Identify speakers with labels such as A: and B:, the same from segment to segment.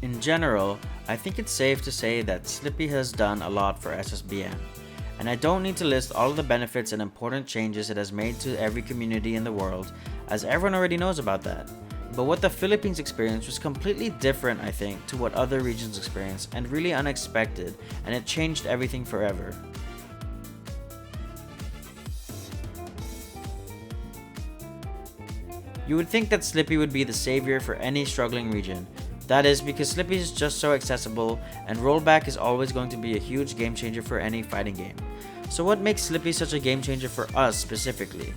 A: In general, I think it's safe to say that Slippi has done a lot for SSBM, and I don't need to list all of the benefits and important changes it has made to every community in the world, as everyone already knows about that. But what the Philippines experienced was completely different, I think, to what other regions experienced, and really unexpected, and it changed everything forever. You would think that Slippi would be the savior for any struggling region. That is because Slippi is just so accessible, and rollback is always going to be a huge game changer for any fighting game. So what makes Slippi such a game changer for us specifically?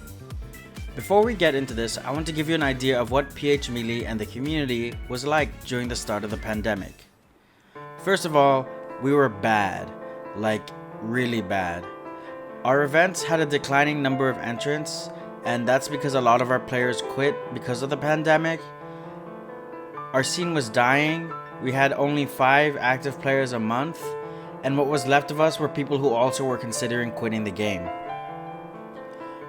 A: Before we get into this, I want to give you an idea of what PH Melee and the community was like during the start of the pandemic. First of all, we were bad. Like, really bad. Our events had a declining number of entrants, and that's because a lot of our players quit because of the pandemic. Our scene was dying, we had only 5 active players a month, and what was left of us were people who also were considering quitting the game.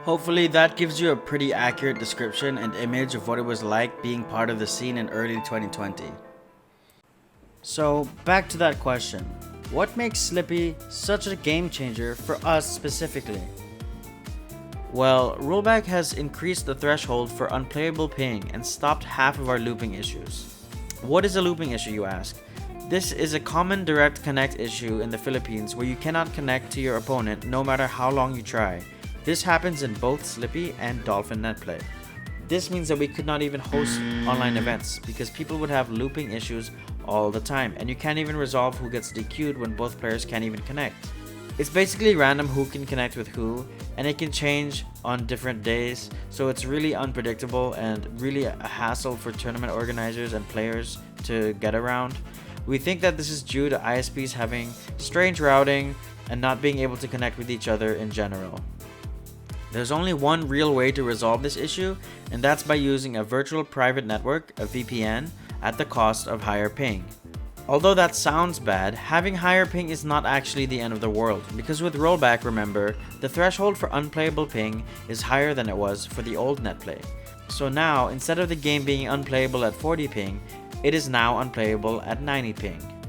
A: Hopefully that gives you a pretty accurate description and image of what it was like being part of the scene in early 2020. So back to that question, what makes Slippi such a game changer for us specifically? Well, rollback has increased the threshold for unplayable ping and stopped half of our looping issues. What is a looping issue, you ask? This is a common direct connect issue in the Philippines where you cannot connect to your opponent no matter how long you try. This happens in both Slippi and Dolphin Netplay. This means that we could not even host online events because people would have looping issues all the time, and you can't even resolve who gets DQ'd when both players can't even connect. It's basically random who can connect with who, and it can change on different days, so it's really unpredictable and really a hassle for tournament organizers and players to get around. We think that this is due to ISPs having strange routing and not being able to connect with each other in general. There's only one real way to resolve this issue, and that's by using a virtual private network, a VPN, at the cost of higher ping. Although that sounds bad, having higher ping is not actually the end of the world, because with rollback, remember, the threshold for unplayable ping is higher than it was for the old netplay. So now, instead of the game being unplayable at 40 ping, it is now unplayable at 90 ping.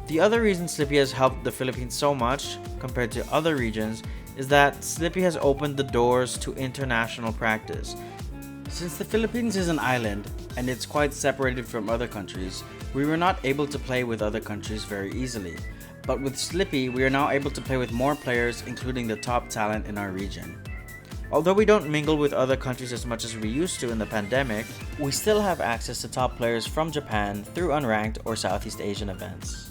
A: The other reason Slippi has helped the Philippines so much, compared to other regions, is that Slippi has opened the doors to international practice. Since the Philippines is an island, and it's quite separated from other countries, we were not able to play with other countries very easily. But with Slippi, we are now able to play with more players, including the top talent in our region. Although we don't mingle with other countries as much as we used to in the pandemic, we still have access to top players from Japan through unranked or Southeast Asian events.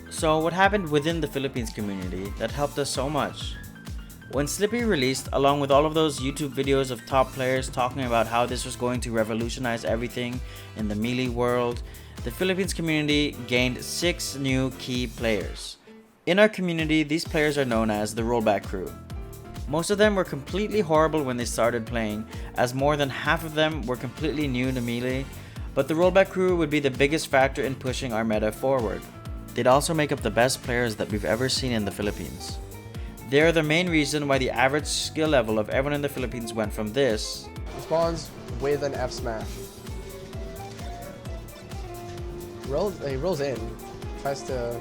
A: So what happened within the Philippines community that helped us so much? When Slippi released, along with all of those YouTube videos of top players talking about how this was going to revolutionize everything in the Melee world, the Philippines community gained 6 new key players. In our community, these players are known as the Rollback Crew. Most of them were completely horrible when they started playing, as more than half of them were completely new to Melee, but the Rollback Crew would be the biggest factor in pushing our meta forward. They'd also make up the best players that we've ever seen in the Philippines. They are the main reason why the average skill level of everyone in the Philippines went from this
B: spawns with an F smash. He rolls in, tries to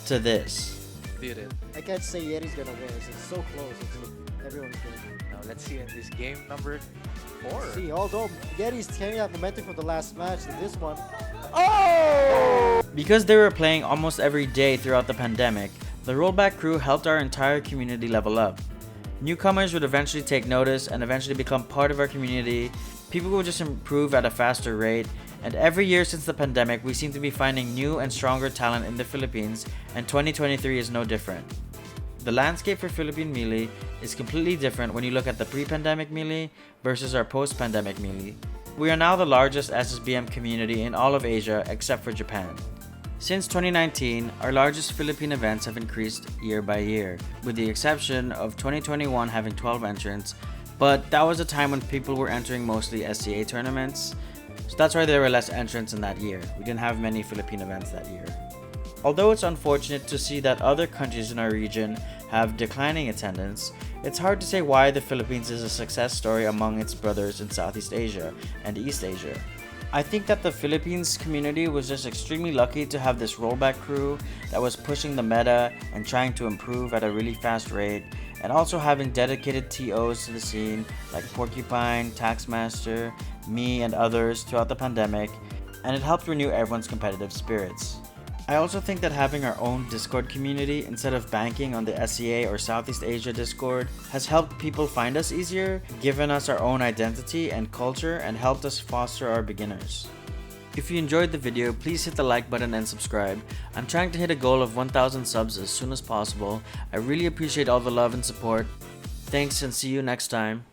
A: this.
C: Did it.
D: I can't say Yetis gonna win. It's so close. Everyone's good.
C: Now let's see in this game number 4.
D: See, although Yetis carrying out momentum from the last match to this one.
A: Because they were playing almost every day throughout the pandemic, the Rollback Crew helped our entire community level up. Newcomers would eventually take notice and eventually become part of our community. People would just improve at a faster rate, and every year since the pandemic, we seem to be finding new and stronger talent in the Philippines, and 2023 is no different. The landscape for Philippine Melee is completely different when you look at the pre-pandemic Melee versus our post-pandemic Melee. We are now the largest SSBM community in all of Asia except for Japan. Since 2019, our largest Philippine events have increased year by year, with the exception of 2021 having 12 entrants, but that was a time when people were entering mostly SCA tournaments, so that's why there were less entrants in that year. We didn't have many Philippine events that year. Although it's unfortunate to see that other countries in our region have declining attendance, it's hard to say why the Philippines is a success story among its brothers in Southeast Asia and East Asia. I think that the Philippines community was just extremely lucky to have this rollback crew that was pushing the meta and trying to improve at a really fast rate, and also having dedicated TOs to the scene like Porcupine, Taxmaster, me, and others throughout the pandemic, and it helped renew everyone's competitive spirits. I also think that having our own Discord community instead of banking on the SEA or Southeast Asia Discord has helped people find us easier, given us our own identity and culture, and helped us foster our beginners. If you enjoyed the video, please hit the like button and subscribe. I'm trying to hit a goal of 1,000 subs as soon as possible. I really appreciate all the love and support. Thanks and see you next time.